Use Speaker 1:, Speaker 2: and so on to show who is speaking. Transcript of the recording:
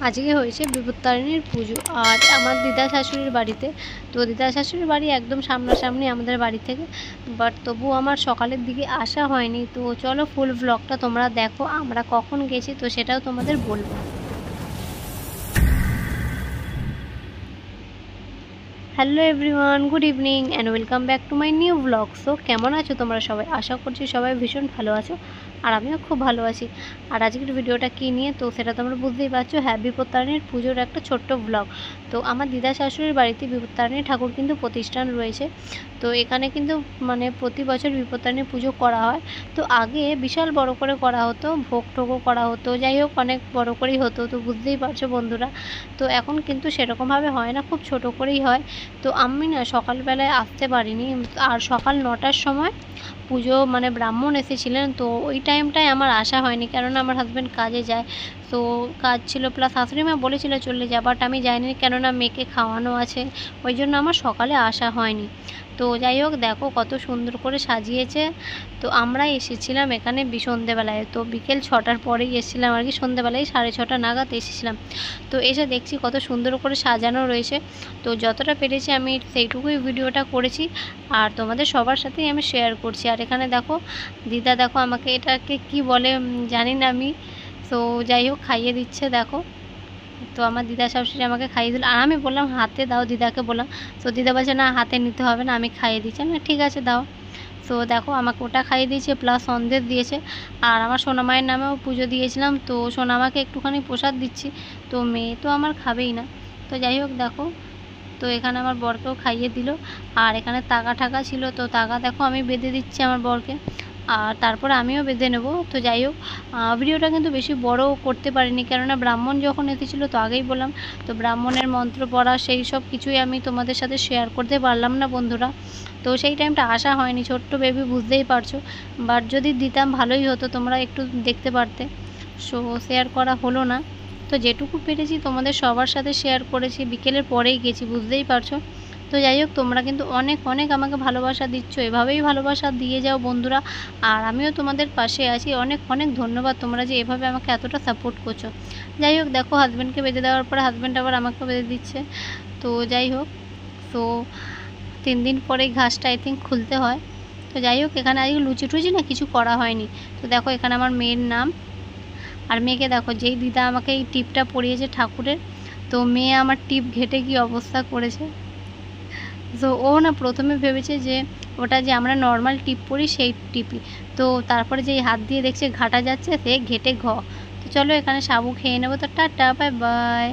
Speaker 1: আজকে হয়েছে বিপত্তারিণীর পুজো আর আমার দিদা শাশুড়ির বাড়িতে। তো দিদা শাশুড়ির বাড়ি একদম সামনাসামনি আমাদের বাড়ি থেকে, বাট তবু আমার সকালের দিকে আসা হয়নি। তো চলো ফুল ব্লগটা তোমরা দেখো, আমরা কখন গেছি তো সেটাও তোমাদের বলবো। Hello everyone, good evening and welcome back to my new blog. So কেমন আছো তোমরা সবাই? আশা করছি সবাই ভীষণ ভালো আছো আর আমিও খুব ভালো আছি। আর আজকের ভিডিওটা কী নিয়ে তো সেটা তোমরা বুঝতেই পারছো, হ্যাঁ বিপত্তারিণীর পুজোর একটা ছোট্ট ব্লগ। তো আমার দিদা শাশুড়ির বাড়িতে বিপত্তারিণী ঠাকুর কিন্তু প্রতিষ্ঠান রয়েছে। তো এখানে কিন্তু মানে প্রতি বছর বিপত্তারিণী পুজো করা হয়। তো আগে বিশাল বড় করে করা হতো, ভোগ টোগও করা হতো, যাই হোক অনেক বড় করেই হতো। তো বুঝতেই পারছো বন্ধুরা, তো এখন কিন্তু সেরকমভাবে হয় না, খুব ছোট করেই হয়। তো আমি না সকালবেলায় আসতে পারিনি, আর সকাল 9টার সময় পুজো মানে ব্রাহ্মণ এসেছিলেন। তো ওই টাইমটায় আমার আসা হয়নি, কেননা আমার হাজব্যান্ড কাজে যায়। তো কাজ ছিল, প্লাস শাশুড়ি মা বলেছিল চলে যা, বাট আমি যাইনি, কেননা মেয়েকে খাওয়ানো আছে, ওই জন্য আমার সকালে আসা হয়নি। তো যাই হোক দেখো কত সুন্দর করে সাজিয়েছে। তো আমরা এসেছিলাম এখানে সন্ধেবেলায়, তো বিকেল 6টার পরেই এসেছিলাম আর কি, সন্ধেবেলায় 6:30 নাগাদ এসেছিলাম। তো এসে দেখছি কত সুন্দর করে সাজানো রয়েছে। তো যতটা পেরেছি আমি সেইটুকুই ভিডিওটা করেছি আর তোমাদের সবার সাথেই আমি শেয়ার করছি। আর এখানে দেখো দিদা, দেখো আমাকে এটাকে কি বলে জানি না আমি। তো যাই হোক খাইয়ে দিচ্ছে দেখো। তো আমার দিদা শাশুড়ি আমাকে খাইয়ে দিল আর আমি বললাম হাতে দাও, দিদাকে বললাম। তো দিদা বলছে না হাতে নিতে হবে না, আমি খাইয়ে দিচ্ছি। আমি ঠিক আছে দাও। তো দেখো আমাকে ওটা খাইয়ে দিয়েছে, প্লাস সন্দেশ দিয়েছে। আর আমার সোনামায়ের নামেও পুজো দিয়েছিলাম, তো সোনামাকে একটুখানি প্রসাদ দিচ্ছি। তো মেয়ে তো আমার খাবেই না। তো যাই হোক দেখো, তো এখানে আমার বরকেও খাইয়ে দিল। আর এখানে তাগা ঠাকা ছিল, তো তাগা দেখো আমি বেঁধে দিচ্ছি আমার বরকে, আর তারপরে আমিও বেঁধে নেব। তো যাই হোক ভিডিওটা কিন্তু বেশি বড় করতে পারিনি, কেননা ব্রাহ্মণ যখন এসেছিলো তো আগেই বললাম, তো ব্রাহ্মণের মন্ত্র পড়া সেই সব কিছুই আমি তোমাদের সাথে শেয়ার করতে পারলাম না বন্ধুরা। তো সেই টাইমটা আসা হয়নি, ছোট্ট বেবি বুঝতেই পারছো। বাট যদি দিতাম ভালোই হতো, তোমরা একটু দেখতে পারতে। সো শেয়ার করা হলো না। তো যেটুকু পেরেছি তোমাদের সবার সাথে শেয়ার করেছি, বিকেলের পরেই গেছি বুঝতেই পারছো। তো যাই হোক তোমরা কিন্তু অনেক অনেক আমাকে ভালোবাসা দিচ্ছ, এভাবেই ভালোবাসা দিয়ে যাও বন্ধুরা। আর আমিও তোমাদের পাশে আছি, অনেক অনেক ধন্যবাদ তোমরা যে এভাবে আমাকে এতটা সাপোর্ট করছো। যাই হোক দেখো হাজব্যান্ডকে বেঁধে দেওয়ার পরে হাজব্যান্ড আবার আমাকে বেঁধে দিচ্ছে। তো যাই হোক, তো 3 দিন পরেই ঘাসটা আই থিঙ্ক খুলতে হয়। তো যাই হোক এখানে আজকে লুচি টুচি না কিছু করা হয়নি। তো দেখো এখানে আমার মেয়ের নাম, আর মেয়েকে দেখো যেই দিদা আমাকে এই টিপটা পরিয়েছে ঠাকুরের, তো মেয়ে আমার টিপ ঘেটে কি অবস্থা করেছে। তো ও না প্রথমে ভেবেছে যে ওটা যে আমরা নর্মাল টিপ পরি সেই টিপই। তো তারপরে যেই হাত দিয়ে দেখছে ঘাটা যাচ্ছে, সে ঘেটে ঘ। তো চলো এখানে সাবু খেয়ে নেবো। তো টাটা, বাই বাই।